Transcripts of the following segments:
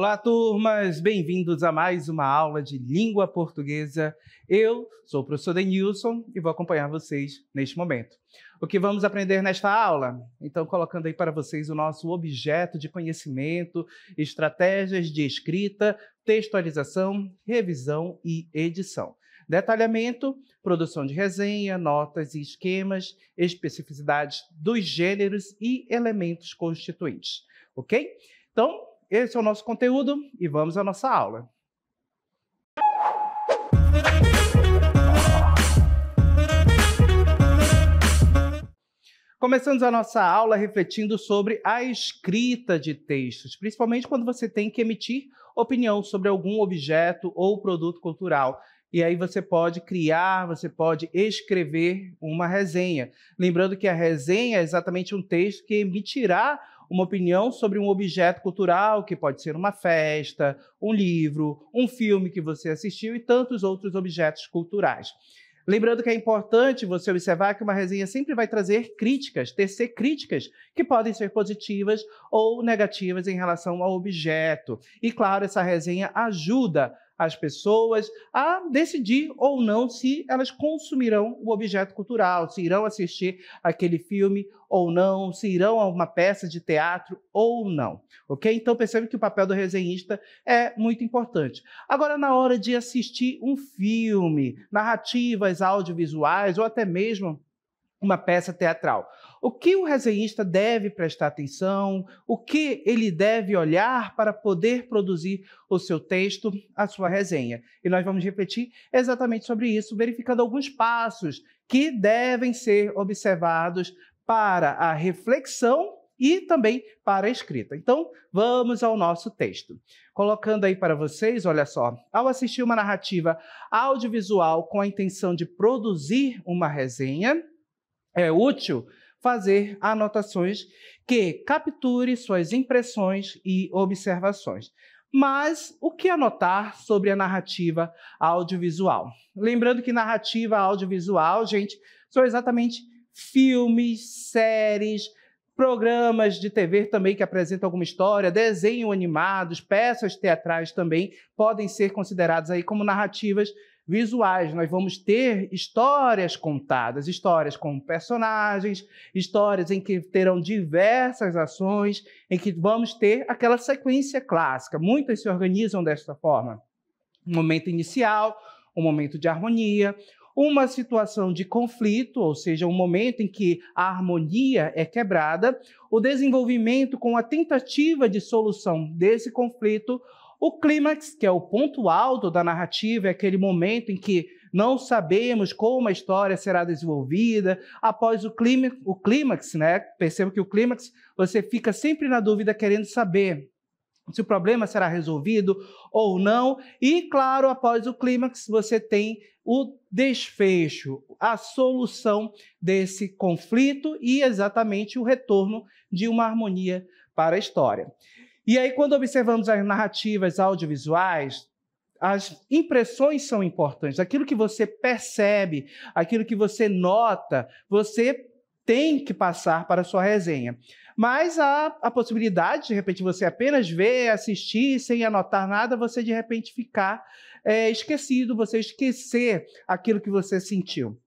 Olá, turmas! Bem-vindos a mais uma aula de língua portuguesa. Eu sou o professor Denilson e vou acompanhar vocês neste momento. O que vamos aprender nesta aula? Então, colocando aí para vocês o nosso objeto de conhecimento, estratégias de escrita, textualização, revisão e edição. Detalhamento, produção de resenha, notas e esquemas, especificidades dos gêneros e elementos constituintes. Ok? Então, esse é o nosso conteúdo e vamos à nossa aula. Começamos a nossa aula refletindo sobre a escrita de textos, principalmente quando você tem que emitir opinião sobre algum objeto ou produto cultural. E aí você pode criar, você pode escrever uma resenha. Lembrando que a resenha é exatamente um texto que emitirá uma opinião sobre um objeto cultural, que pode ser uma festa, um livro, um filme que você assistiu e tantos outros objetos culturais. Lembrando que é importante você observar que uma resenha sempre vai trazer críticas, tecer críticas que podem ser positivas ou negativas em relação ao objeto. E, claro, essa resenha ajuda as pessoas a decidir ou não se elas consumirão o objeto cultural, se irão assistir aquele filme ou não, se irão a uma peça de teatro ou não, ok? Então percebe que o papel do resenhista é muito importante. Agora, na hora de assistir um filme, narrativas audiovisuais ou até mesmo uma peça teatral, o que o resenhista deve prestar atenção, o que ele deve olhar para poder produzir o seu texto, a sua resenha. E nós vamos refletir exatamente sobre isso, verificando alguns passos que devem ser observados para a reflexão e também para a escrita. Então, vamos ao nosso texto. Colocando aí para vocês, olha só, ao assistir uma narrativa audiovisual com a intenção de produzir uma resenha, é útil fazer anotações que capture suas impressões e observações. Mas o que anotar sobre a narrativa audiovisual? Lembrando que narrativa audiovisual, gente, são exatamente filmes, séries, programas de TV também que apresentam alguma história, desenhos animados, peças teatrais também podem ser consideradas aí como narrativas visuais. Nós vamos ter histórias contadas, histórias com personagens, histórias em que terão diversas ações, em que vamos ter aquela sequência clássica. Muitas se organizam desta forma. Um momento inicial, um momento de harmonia, uma situação de conflito, ou seja, um momento em que a harmonia é quebrada, o desenvolvimento com a tentativa de solução desse conflito, o clímax, que é o ponto alto da narrativa, é aquele momento em que não sabemos como a história será desenvolvida. Após o clímax, né? Perceba que o clímax, você fica sempre na dúvida, querendo saber se o problema será resolvido ou não. E, claro, após o clímax, você tem o desfecho, a solução desse conflito e exatamente o retorno de uma harmonia para a história. E aí, quando observamos as narrativas audiovisuais, as impressões são importantes. Aquilo que você percebe, aquilo que você nota, você tem que passar para a sua resenha. Mas há a possibilidade, de repente, você apenas ver, assistir, sem anotar nada, você de repente ficar esquecido, você esquecer aquilo que você sentiu.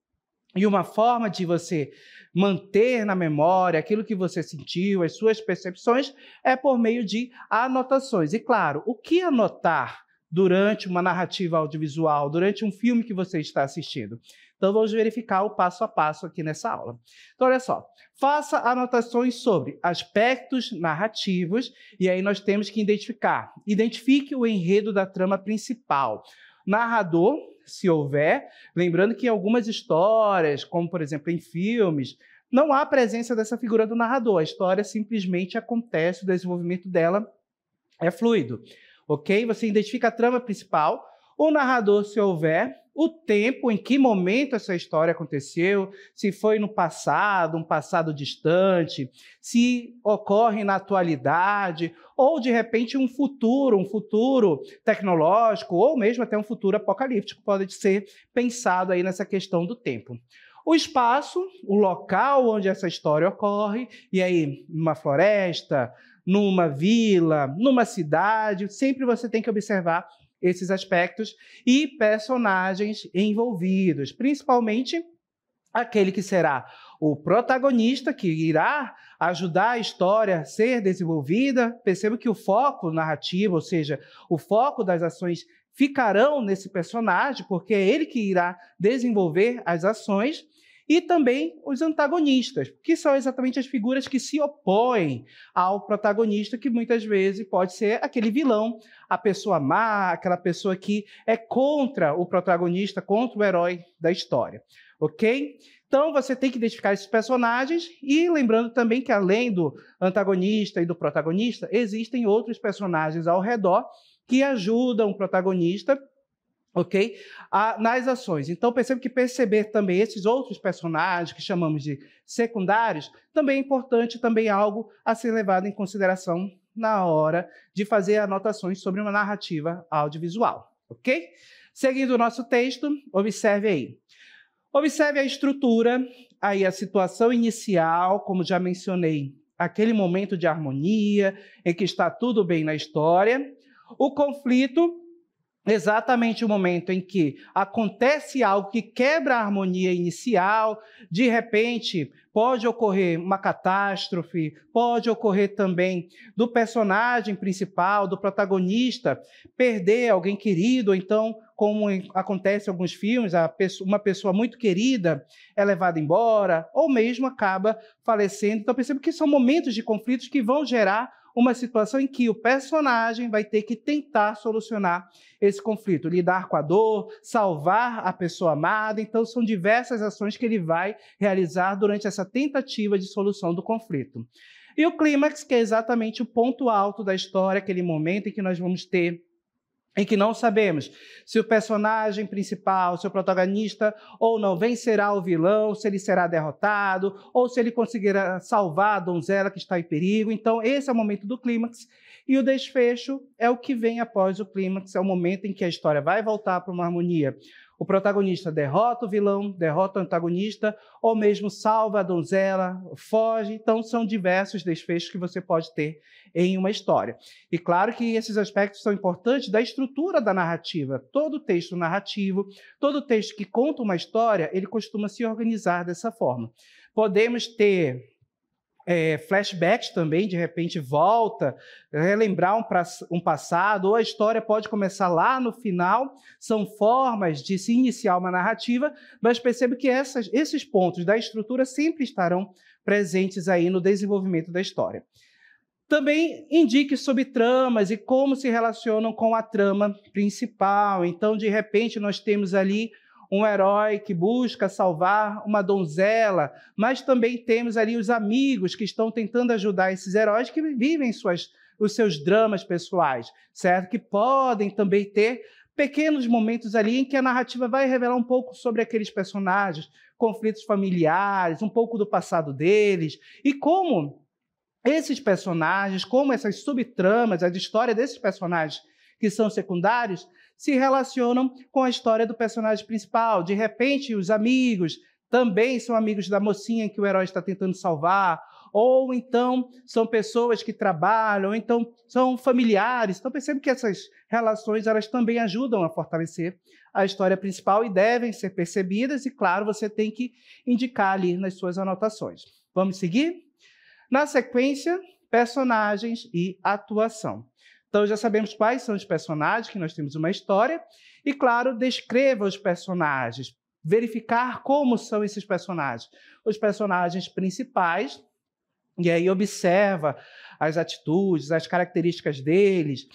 E uma forma de você manter na memória aquilo que você sentiu, as suas percepções, é por meio de anotações. E claro, o que anotar durante uma narrativa audiovisual, durante um filme que você está assistindo? Então, vamos verificar o passo a passo aqui nessa aula. Então, olha só, faça anotações sobre aspectos narrativos, e aí nós temos que identifique o enredo da trama principal. Narrador, se houver, lembrando que em algumas histórias, como por exemplo em filmes, não há presença dessa figura do narrador, a história simplesmente acontece, o desenvolvimento dela é fluido, ok? Você identifica a trama principal, o narrador, se houver, o tempo, em que momento essa história aconteceu, se foi no passado, um passado distante, se ocorre na atualidade, ou de repente um futuro tecnológico, ou mesmo até um futuro apocalíptico, pode ser pensado aí nessa questão do tempo. O espaço, o local onde essa história ocorre, e aí, numa floresta, numa vila, numa cidade, sempre você tem que observar esses aspectos e personagens envolvidos, principalmente aquele que será o protagonista, que irá ajudar a história a ser desenvolvida. Perceba que o foco narrativo, ou seja, o foco das ações ficarão nesse personagem, porque é ele que irá desenvolver as ações, e também os antagonistas, que são exatamente as figuras que se opõem ao protagonista, que muitas vezes pode ser aquele vilão, a pessoa má, aquela pessoa que é contra o protagonista, contra o herói da história, ok? Então, você tem que identificar esses personagens e lembrando também que, além do antagonista e do protagonista, existem outros personagens ao redor que ajudam o protagonista, ok? Nas ações. Então, perceba que perceber também esses outros personagens, que chamamos de secundários, também é importante, também é algo a ser levado em consideração na hora de fazer anotações sobre uma narrativa audiovisual, ok? Seguindo o nosso texto, observe aí. Observe a estrutura, aí a situação inicial, como já mencionei, aquele momento de harmonia, em que está tudo bem na história. O conflito, exatamente o momento em que acontece algo que quebra a harmonia inicial, de repente pode ocorrer uma catástrofe, pode ocorrer também do personagem principal, do protagonista, perder alguém querido, ou então, como acontece em alguns filmes, uma pessoa muito querida é levada embora, ou mesmo acaba falecendo. Então, percebo que são momentos de conflitos que vão gerar uma situação em que o personagem vai ter que tentar solucionar esse conflito, lidar com a dor, salvar a pessoa amada. Então, são diversas ações que ele vai realizar durante essa tentativa de solução do conflito. E o clímax, que é exatamente o ponto alto da história, aquele momento em que nós vamos ter, em que não sabemos se o personagem principal, se o protagonista ou não vencerá o vilão, se ele será derrotado, ou se ele conseguirá salvar a donzela que está em perigo. Então, esse é o momento do clímax, e o desfecho é o que vem após o clímax, é o momento em que a história vai voltar para uma harmonia. O protagonista derrota o vilão, derrota o antagonista, ou mesmo salva a donzela, foge. Então, são diversos desfechos que você pode ter em uma história. E claro que esses aspectos são importantes da estrutura da narrativa. Todo texto narrativo, todo texto que conta uma história, ele costuma se organizar dessa forma. Podemos ter flashbacks também, de repente volta, relembrar um passado, ou a história pode começar lá no final, são formas de se iniciar uma narrativa, mas perceba que esses pontos da estrutura sempre estarão presentes aí no desenvolvimento da história. Também indique subtramas e como se relacionam com a trama principal. Então, de repente, nós temos ali um herói que busca salvar uma donzela, mas também temos ali os amigos que estão tentando ajudar esses heróis que vivem os seus dramas pessoais, certo? Que podem também ter pequenos momentos ali em que a narrativa vai revelar um pouco sobre aqueles personagens, conflitos familiares, um pouco do passado deles, e como esses personagens, como essas subtramas, a história desses personagens que são secundários, se relacionam com a história do personagem principal. De repente, os amigos também são amigos da mocinha que o herói está tentando salvar, ou então são pessoas que trabalham, ou então são familiares. Então, percebo que essas relações elas também ajudam a fortalecer a história principal e devem ser percebidas, e, claro, você tem que indicar ali nas suas anotações. Vamos seguir? Na sequência, personagens e atuação. Então, já sabemos quais são os personagens, que nós temos uma história, e, claro, descreva os personagens, verificar como são esses personagens. Os personagens principais, e aí observa as atitudes, as características deles,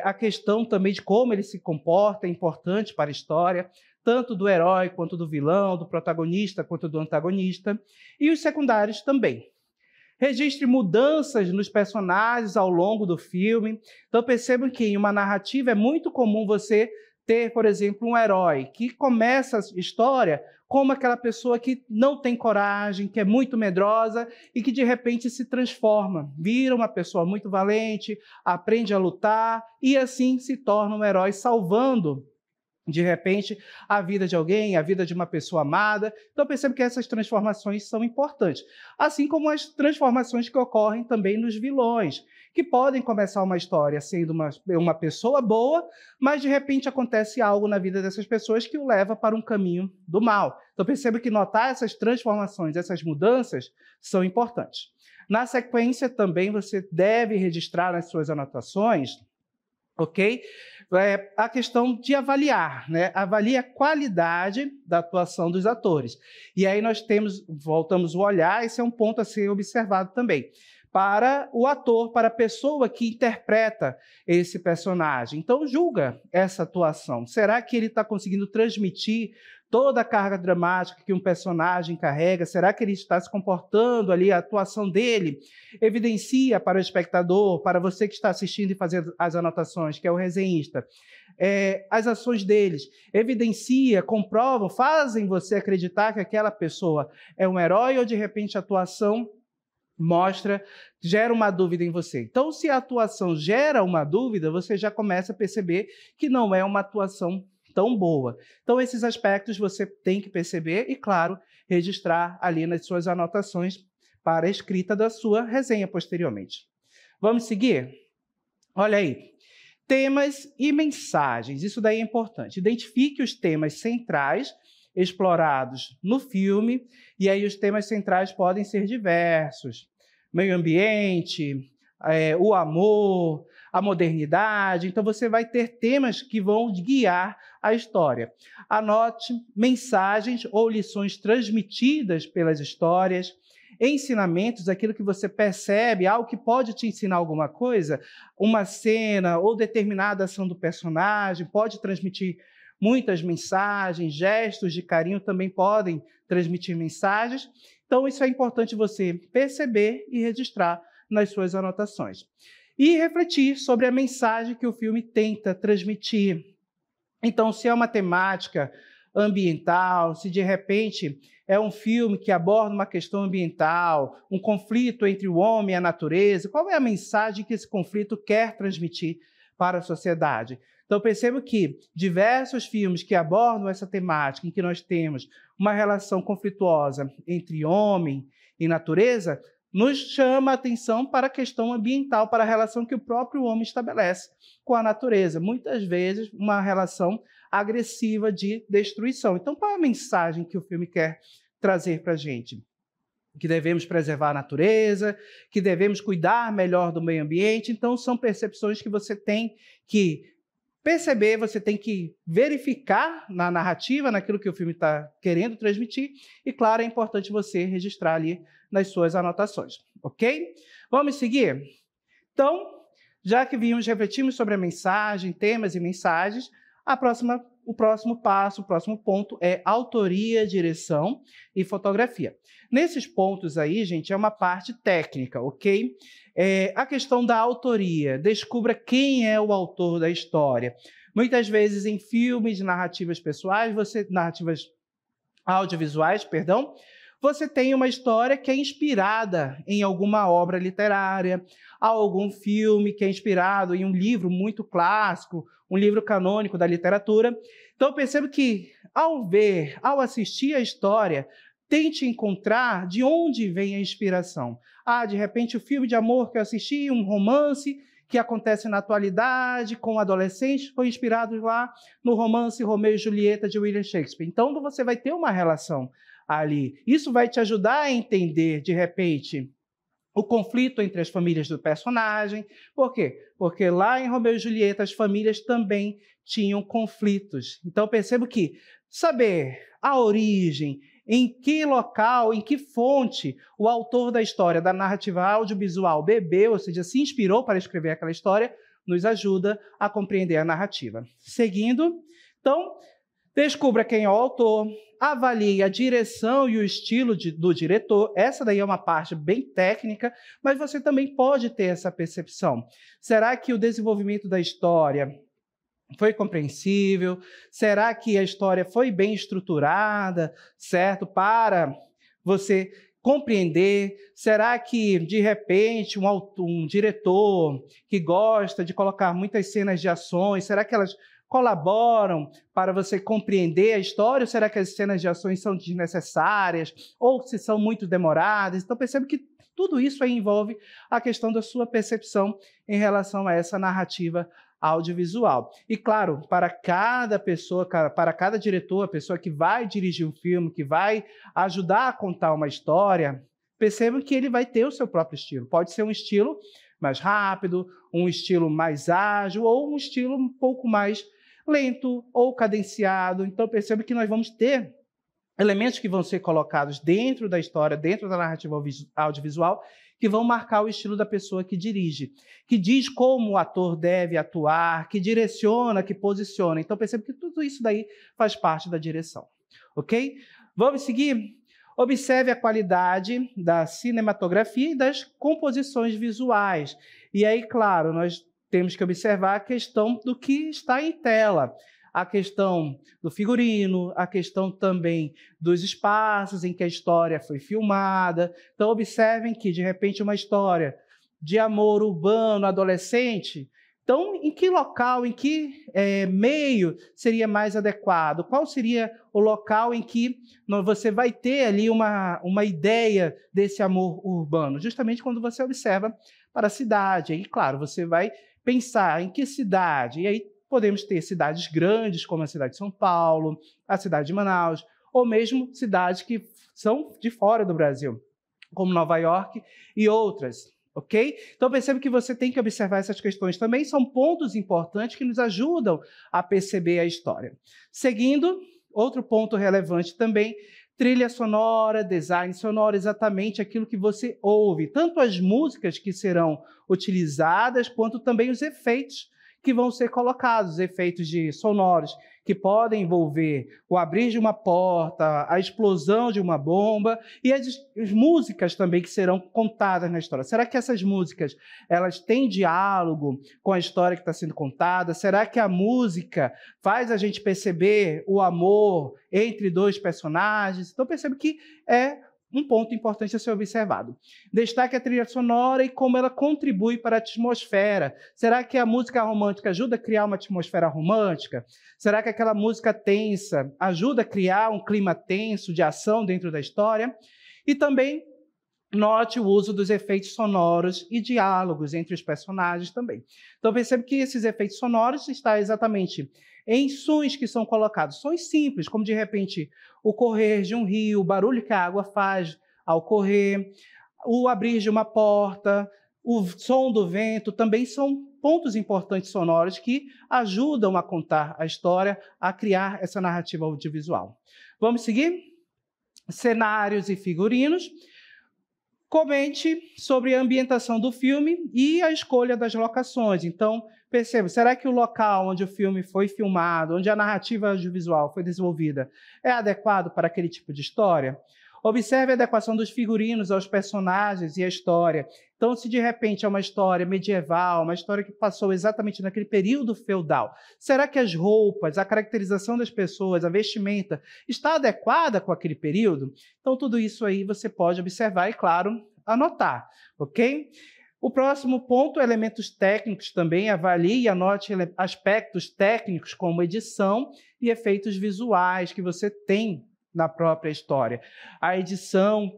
a questão também de como ele se comporta é importante para a história, tanto do herói quanto do vilão, do protagonista quanto do antagonista, e os secundários também. Registre mudanças nos personagens ao longo do filme. Então, percebam que em uma narrativa é muito comum você ter, por exemplo, um herói que começa a história como aquela pessoa que não tem coragem, que é muito medrosa e que, de repente, se transforma, vira uma pessoa muito valente, aprende a lutar e, assim, se torna um herói salvando de repente, a vida de alguém, a vida de uma pessoa amada. Então, percebo que essas transformações são importantes. Assim como as transformações que ocorrem também nos vilões, que podem começar uma história sendo uma pessoa boa, mas de repente acontece algo na vida dessas pessoas que o leva para um caminho do mal. Então, percebo que notar essas transformações, essas mudanças, são importantes. Na sequência, também você deve registrar nas suas anotações, ok? A questão de avaliar, né? Avalie a qualidade da atuação dos atores. E aí nós voltamos o olhar, esse é um ponto a ser observado também, para o ator, para a pessoa que interpreta esse personagem. Então, julga essa atuação. Será que ele está conseguindo transmitir toda a carga dramática que um personagem carrega? Será que ele está se comportando ali, a atuação dele evidencia para o espectador, para você que está assistindo e fazendo as anotações, que é o resenhista, as ações deles evidencia, comprovam, fazem você acreditar que aquela pessoa é um herói ou, de repente, a atuação gera uma dúvida em você. Então, se a atuação gera uma dúvida, você já começa a perceber que não é uma atuação tão boa. Então, esses aspectos você tem que perceber e, claro, registrar ali nas suas anotações para a escrita da sua resenha posteriormente. Vamos seguir? Olha aí. Temas e mensagens. Isso daí é importante. Identifique os temas centrais explorados no filme, e aí os temas centrais podem ser diversos: meio ambiente, o amor, a modernidade. Então, você vai ter temas que vão guiar a história. Anote mensagens ou lições transmitidas pelas histórias, ensinamentos, aquilo que você percebe, algo que pode te ensinar alguma coisa, uma cena ou determinada ação do personagem pode transmitir muitas mensagens, gestos de carinho também podem transmitir mensagens. Então, isso é importante você perceber e registrar nas suas anotações. E refletir sobre a mensagem que o filme tenta transmitir. Então, se é uma temática ambiental, se de repente é um filme que aborda uma questão ambiental, um conflito entre o homem e a natureza, qual é a mensagem que esse conflito quer transmitir para a sociedade? Então, percebo que diversos filmes que abordam essa temática, em que nós temos uma relação conflituosa entre homem e natureza, nos chama a atenção para a questão ambiental, para a relação que o próprio homem estabelece com a natureza. Muitas vezes, uma relação agressiva de destruição. Então, qual é a mensagem que o filme quer trazer para a gente? Que devemos preservar a natureza, que devemos cuidar melhor do meio ambiente. Então, são percepções que você tem que perceber, você tem que verificar na narrativa, naquilo que o filme está querendo transmitir, e, claro, é importante você registrar ali nas suas anotações, ok? Vamos seguir? Então, já que refletimos sobre a mensagem, temas e mensagens, o próximo passo, o próximo ponto é autoria, direção e fotografia. Nesses pontos aí, gente, é uma parte técnica, ok? A questão da autoria, descubra quem é o autor da história. Muitas vezes em filmes, narrativas pessoais, narrativas audiovisuais, perdão, você tem uma história que é inspirada em alguma obra literária, algum filme que é inspirado em um livro muito clássico, um livro canônico da literatura. Então, eu percebo que, ao assistir a história, tente encontrar de onde vem a inspiração. De repente, o filme de amor que eu assisti, um romance que acontece na atualidade, com adolescentes, foi inspirado lá no romance Romeu e Julieta, de William Shakespeare. Então, você vai ter uma relação ali. Isso vai te ajudar a entender, de repente, o conflito entre as famílias do personagem. Por quê? Porque lá em Romeu e Julieta as famílias também tinham conflitos. Então, percebo que saber a origem, em que local, em que fonte o autor da história, da narrativa audiovisual bebeu, ou seja, se inspirou para escrever aquela história, nos ajuda a compreender a narrativa. Seguindo, então, descubra quem é o autor, avalie a direção e o estilo do diretor. Essa daí é uma parte bem técnica, mas você também pode ter essa percepção. Será que o desenvolvimento da história foi compreensível? Será que a história foi bem estruturada, certo? Para você compreender. Será que, de repente, um diretor que gosta de colocar muitas cenas de ações, será que elas colaboram para você compreender a história, ou será que as cenas de ações são desnecessárias, ou se são muito demoradas? Então, percebe que tudo isso aí envolve a questão da sua percepção em relação a essa narrativa audiovisual. E, claro, para cada pessoa, para cada diretor, a pessoa que vai dirigir um filme, que vai ajudar a contar uma história, percebam que ele vai ter o seu próprio estilo. Pode ser um estilo mais rápido, um estilo mais ágil, ou um estilo um pouco mais lento ou cadenciado. Então, perceba que nós vamos ter elementos que vão ser colocados dentro da história, dentro da narrativa audiovisual, que vão marcar o estilo da pessoa que dirige, que diz como o ator deve atuar, que direciona, que posiciona. Então, perceba que tudo isso daí faz parte da direção. Ok? Vamos seguir? Observe a qualidade da cinematografia e das composições visuais. E aí, claro, nós temos que observar a questão do que está em tela, a questão do figurino, a questão também dos espaços em que a história foi filmada. Então, observem que, de repente, uma história de amor urbano, adolescente, então, em que local, em que meio seria mais adequado? Qual seria o local em que você vai ter ali uma ideia desse amor urbano? Justamente quando você observa para a cidade. Aí, claro, você vai pensar em que cidade. E aí podemos ter cidades grandes, como a cidade de São Paulo, a cidade de Manaus, ou mesmo cidades que são de fora do Brasil, como Nova York e outras. Ok? Então, perceba que você tem que observar essas questões também, são pontos importantes que nos ajudam a perceber a história. Seguindo, outro ponto relevante também, trilha sonora, design sonoro, exatamente aquilo que você ouve, tanto as músicas que serão utilizadas, quanto também os efeitos que vão ser colocados, efeitos sonoros, que podem envolver o abrir de uma porta, a explosão de uma bomba, e as músicas também que serão contadas na história. Será que essas músicas elas têm diálogo com a história que está sendo contada? Será que a música faz a gente perceber o amor entre dois personagens? Então, percebe que é um ponto importante a ser observado. Destaque a trilha sonora e como ela contribui para a atmosfera. Será que a música romântica ajuda a criar uma atmosfera romântica? Será que aquela música tensa ajuda a criar um clima tenso de ação dentro da história? E também note o uso dos efeitos sonoros e diálogos entre os personagens também. Então, percebe que esses efeitos sonoros estão exatamente em sons que são colocados, sons simples, como de repente o correr de um rio, o barulho que a água faz ao correr, o abrir de uma porta, o som do vento, também são pontos importantes sonoros que ajudam a contar a história, a criar essa narrativa audiovisual. Vamos seguir? Cenários e figurinos. Comente sobre a ambientação do filme e a escolha das locações. Então, perceba, será que o local onde o filme foi filmado, onde a narrativa audiovisual foi desenvolvida, é adequado para aquele tipo de história? Observe a adequação dos figurinos aos personagens e à história. Então, se de repente é uma história medieval, uma história que passou exatamente naquele período feudal, será que as roupas, a caracterização das pessoas, a vestimenta, está adequada com aquele período? Então, tudo isso aí você pode observar e, claro, anotar, ok? O próximo ponto, elementos técnicos também, avalie e anote aspectos técnicos como edição e efeitos visuais que você tem na própria história. A edição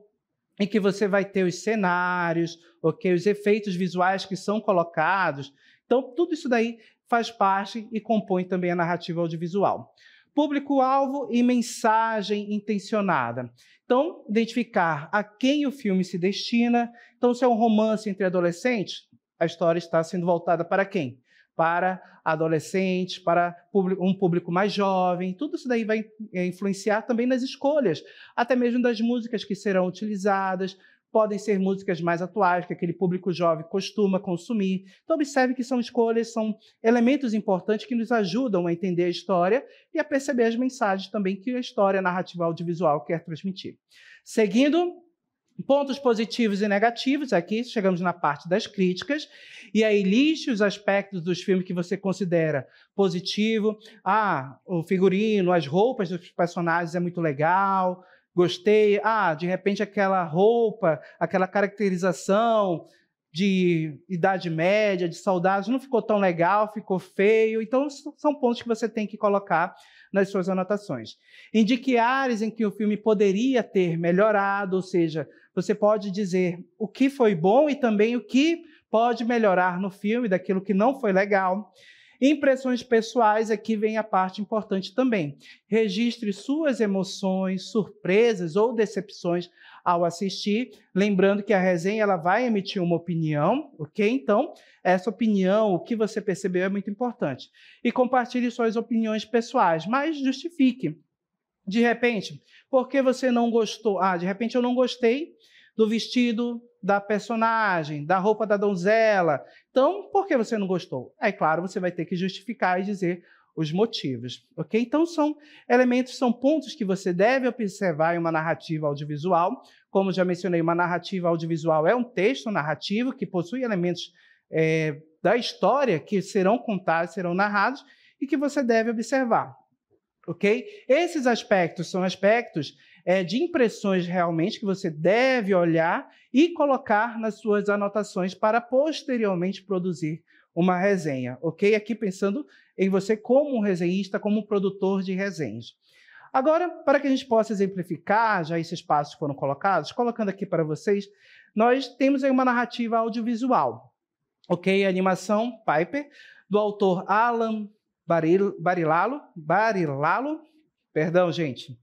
em que você vai ter os cenários, okay, os efeitos visuais que são colocados. Então, tudo isso daí faz parte e compõe também a narrativa audiovisual. Público-alvo e mensagem intencionada. Então, identificar a quem o filme se destina. Então, se é um romance entre adolescentes, a história está sendo voltada para quem? Para adolescentes, para um público mais jovem. Tudo isso daí vai influenciar também nas escolhas, até mesmo das músicas que serão utilizadas. Podem ser músicas mais atuais, que aquele público jovem costuma consumir. Então, observe que são escolhas, são elementos importantes que nos ajudam a entender a história e a perceber as mensagens também que a história narrativa audiovisual quer transmitir. Seguindo, pontos positivos e negativos, aqui chegamos na parte das críticas, e aí liste os aspectos dos filmes que você considera positivo. O figurino, as roupas dos personagens é muito legal, gostei. De repente aquela roupa, aquela caracterização de Idade Média, de soldados, não ficou tão legal, ficou feio. Então, são pontos que você tem que colocar nas suas anotações. Indique áreas em que o filme poderia ter melhorado, ou seja, você pode dizer o que foi bom e também o que pode melhorar no filme, daquilo que não foi legal. Impressões pessoais, aqui vem a parte importante também. Registre suas emoções, surpresas ou decepções ao assistir, lembrando que a resenha ela vai emitir uma opinião, ok? Então, essa opinião, o que você percebeu é muito importante. E compartilhe suas opiniões pessoais, mas justifique. De repente, por que você não gostou? De repente eu não gostei do vestido da personagem, da roupa da donzela. Então, por que você não gostou? É claro, você vai ter que justificar e dizer os motivos, ok? Então, são elementos, são pontos que você deve observar em uma narrativa audiovisual. Como já mencionei, uma narrativa audiovisual é um texto narrativo que possui elementos da história que serão contados, serão narrados e que você deve observar, ok? Esses aspectos são aspectos de impressões realmente que você deve olhar e colocar nas suas anotações para posteriormente produzir uma resenha, ok? Aqui pensando em você como um resenhista, como um produtor de resenhas. Agora, para que a gente possa exemplificar, já esses passos foram colocados, colocando aqui para vocês, nós temos aí uma narrativa audiovisual, ok? A animação Piper, do autor Alan Barilalo, perdão, gente,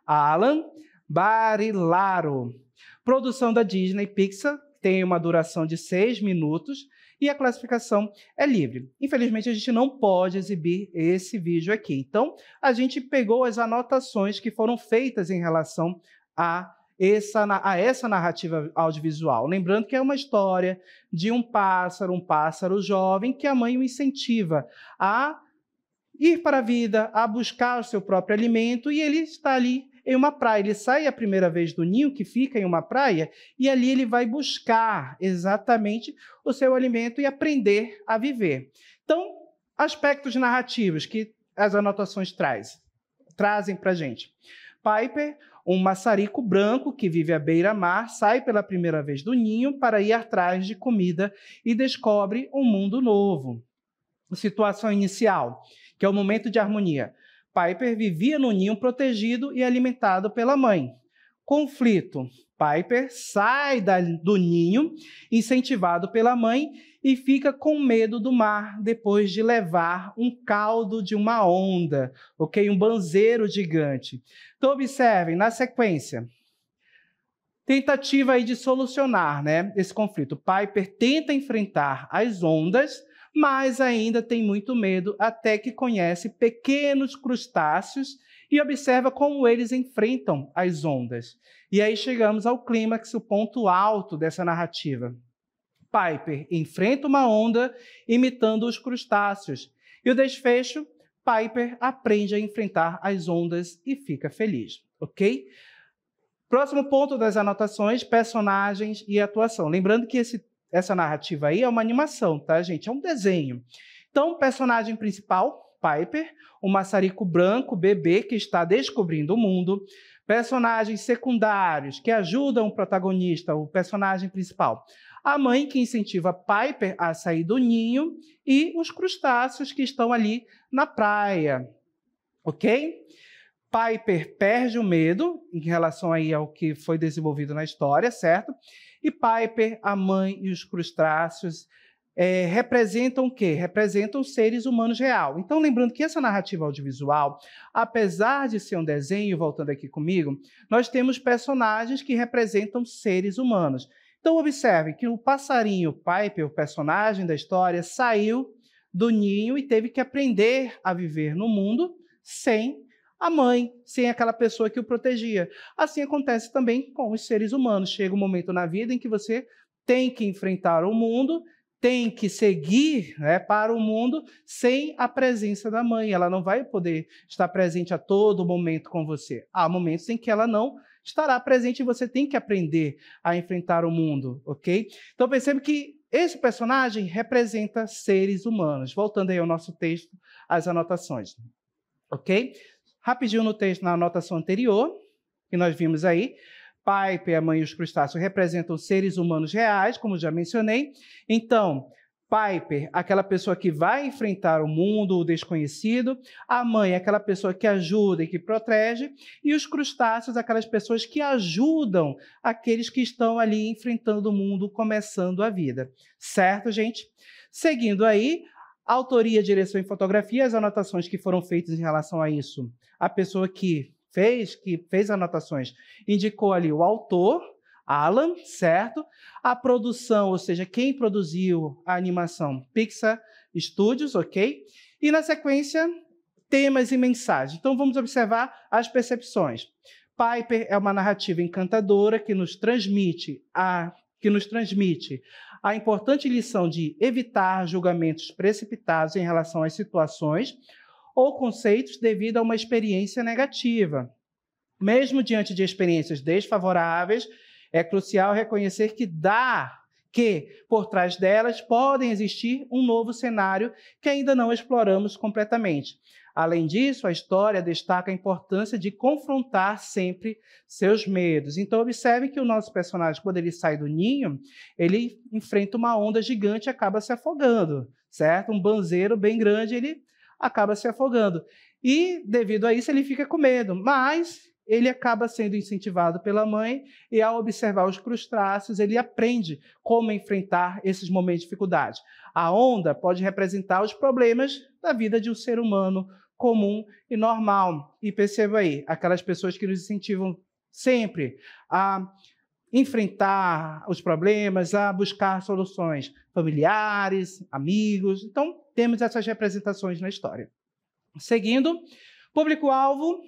Alan Barilaro. Produção da Disney Pixar, tem uma duração de 6 minutos e a classificação é livre. Infelizmente, a gente não pode exibir esse vídeo aqui. Então, a gente pegou as anotações que foram feitas em relação a essa narrativa audiovisual. Lembrando que é uma história de um pássaro jovem, que a mãe o incentiva a ir para a vida, a buscar o seu próprio alimento, e ele está ali em uma praia. Ele sai a primeira vez do ninho, que fica em uma praia, e ali ele vai buscar exatamente o seu alimento e aprender a viver. Então, aspectos narrativos que as anotações trazem para a gente. Piper, um maçarico branco que vive à beira-mar, sai pela primeira vez do ninho para ir atrás de comida e descobre um mundo novo. Situação inicial, que é o momento de harmonia. Piper vivia no ninho protegido e alimentado pela mãe. Conflito. Piper sai do ninho, incentivado pela mãe, e fica com medo do mar depois de levar um caldo de uma onda, ok? Um banzeiro gigante. Então, observem, na sequência, tentativa aí de solucionar, né, esse conflito. Piper tenta enfrentar as ondas, mas ainda tem muito medo, até que conhece pequenos crustáceos e observa como eles enfrentam as ondas. E aí chegamos ao clímax, o ponto alto dessa narrativa. Piper enfrenta uma onda imitando os crustáceos. E o desfecho, Piper aprende a enfrentar as ondas e fica feliz, ok? Próximo ponto das anotações, personagens e atuação. Lembrando que essa narrativa aí é uma animação, tá, gente? É um desenho. Então, personagem principal, Piper, um maçarico branco, bebê, que está descobrindo o mundo. Personagens secundários, que ajudam o protagonista, o personagem principal. A mãe, que incentiva Piper a sair do ninho. E os crustáceos, que estão ali na praia. Ok? Piper perde o medo em relação aí ao que foi desenvolvido na história, certo? E Piper, a mãe e os crustáceos representam o quê? Representam seres humanos real. Então, lembrando que essa narrativa audiovisual, apesar de ser um desenho, voltando aqui comigo, nós temos personagens que representam seres humanos. Então, observe que o passarinho Piper, o personagem da história, saiu do ninho e teve que aprender a viver no mundo sem a mãe, sem aquela pessoa que o protegia. Assim acontece também com os seres humanos. Chega um momento na vida em que você tem que enfrentar o mundo, tem que seguir, né, para o mundo sem a presença da mãe. Ela não vai poder estar presente a todo momento com você. Há momentos em que ela não estará presente e você tem que aprender a enfrentar o mundo, ok? Então percebe que esse personagem representa seres humanos. Voltando aí ao nosso texto, as anotações, ok? Rapidinho no texto, na anotação anterior, que nós vimos aí, Piper, a mãe e os crustáceos representam seres humanos reais, como já mencionei. Então, Piper, aquela pessoa que vai enfrentar o mundo, o desconhecido. A mãe, aquela pessoa que ajuda e que protege. E os crustáceos, aquelas pessoas que ajudam aqueles que estão ali enfrentando o mundo, começando a vida. Certo, gente? Seguindo aí, autoria, direção e fotografia, as anotações que foram feitas em relação a isso. A pessoa que fez anotações indicou ali o autor, Alan, certo? A produção, ou seja, quem produziu a animação, Pixar Studios, ok? E na sequência, temas e mensagens. Então vamos observar as percepções. Piper é uma narrativa encantadora que nos transmite a importante lição de evitar julgamentos precipitados em relação às situações ou conceitos devido a uma experiência negativa. Mesmo diante de experiências desfavoráveis, é crucial reconhecer que por trás delas podem existir um novo cenário que ainda não exploramos completamente. Além disso, a história destaca a importância de confrontar sempre seus medos. Então, observe que o nosso personagem, quando ele sai do ninho, ele enfrenta uma onda gigante e acaba se afogando, certo? Um banzeiro bem grande, ele acaba se afogando. E, devido a isso, ele fica com medo, mas ele acaba sendo incentivado pela mãe e, ao observar os crustáceos, ele aprende como enfrentar esses momentos de dificuldade. A onda pode representar os problemas da vida de um ser humano comum e normal. E perceba aí, aquelas pessoas que nos incentivam sempre a enfrentar os problemas, a buscar soluções, familiares, amigos. Então, temos essas representações na história. Seguindo, público-alvo,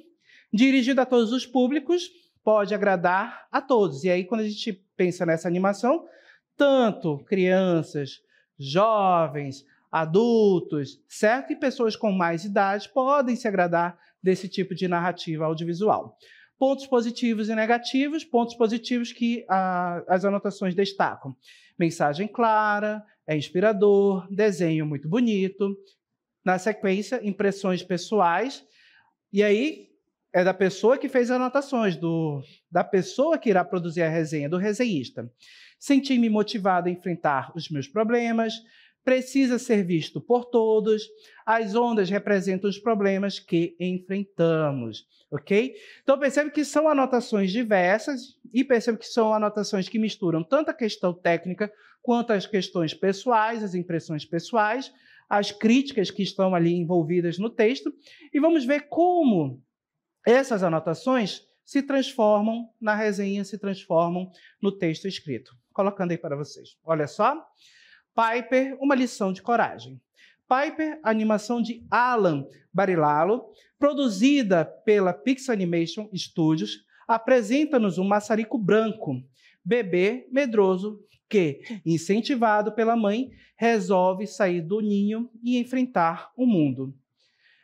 dirigido a todos os públicos, pode agradar a todos. E aí, quando a gente pensa nessa animação, tanto crianças, jovens, adultos, certo? E pessoas com mais idade podem se agradar desse tipo de narrativa audiovisual. Pontos positivos e negativos. Pontos positivos que as anotações destacam. Mensagem clara, é inspirador, desenho muito bonito. Na sequência, impressões pessoais. E aí, é da pessoa que fez as anotações, da pessoa que irá produzir a resenha, do resenhista. Senti-me motivado a enfrentar os meus problemas, precisa ser visto por todos, as ondas representam os problemas que enfrentamos, ok? Então, percebe que são anotações diversas e percebe que são anotações que misturam tanto a questão técnica quanto as questões pessoais, as impressões pessoais, as críticas que estão ali envolvidas no texto, e vamos ver como essas anotações se transformam na resenha, se transformam no texto escrito. Colocando aí para vocês. Olha só. Piper, uma lição de coragem. Piper, animação de Alan Barilalo, produzida pela Pixar Animation Studios, apresenta-nos um maçarico branco, bebê medroso que, incentivado pela mãe, resolve sair do ninho e enfrentar o mundo.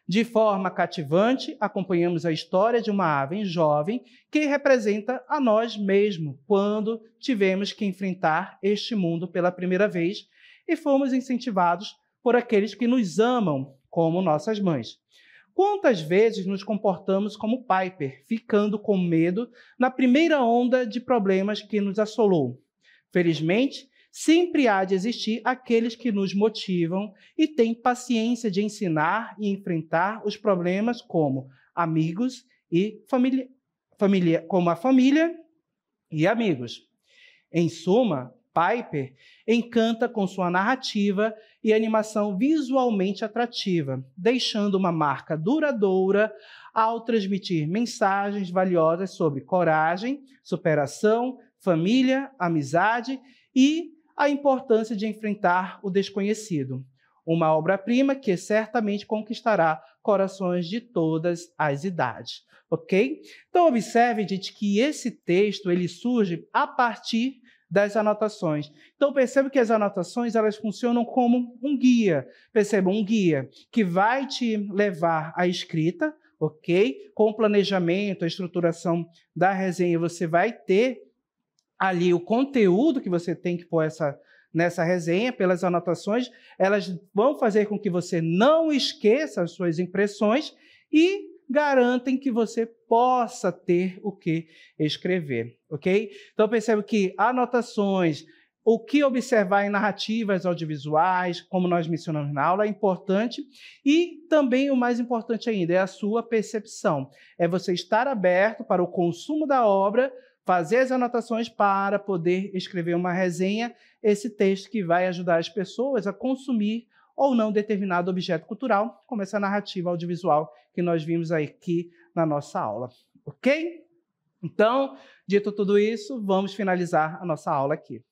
De forma cativante, acompanhamos a história de uma ave jovem que representa a nós mesmos quando tivemos que enfrentar este mundo pela primeira vez e fomos incentivados por aqueles que nos amam como nossas mães. Quantas vezes nos comportamos como Piper, ficando com medo na primeira onda de problemas que nos assolou? Felizmente, sempre há de existir aqueles que nos motivam e têm paciência de ensinar e enfrentar os problemas como amigos e como a família e amigos. Em suma, Piper encanta com sua narrativa e animação visualmente atrativa, deixando uma marca duradoura ao transmitir mensagens valiosas sobre coragem, superação, família, amizade e a importância de enfrentar o desconhecido. Uma obra-prima que certamente conquistará corações de todas as idades, ok? Então, observe, gente, que esse texto ele surge a partir das anotações. Então, perceba que as anotações elas funcionam como um guia. Perceba, um guia que vai te levar à escrita, ok? Com o planejamento, a estruturação da resenha, você vai ter ali o conteúdo que você tem que pôr nessa resenha, pelas anotações, elas vão fazer com que você não esqueça as suas impressões e garantem que você possa ter o que escrever, ok? Então, percebe que anotações, o que observar em narrativas audiovisuais, como nós mencionamos na aula, é importante. E também o mais importante ainda é a sua percepção. É você estar aberto para o consumo da obra, fazer as anotações para poder escrever uma resenha, esse texto que vai ajudar as pessoas a consumir ou não determinado objeto cultural, como essa narrativa audiovisual que nós vimos aqui na nossa aula. Ok? Então, dito tudo isso, vamos finalizar a nossa aula aqui.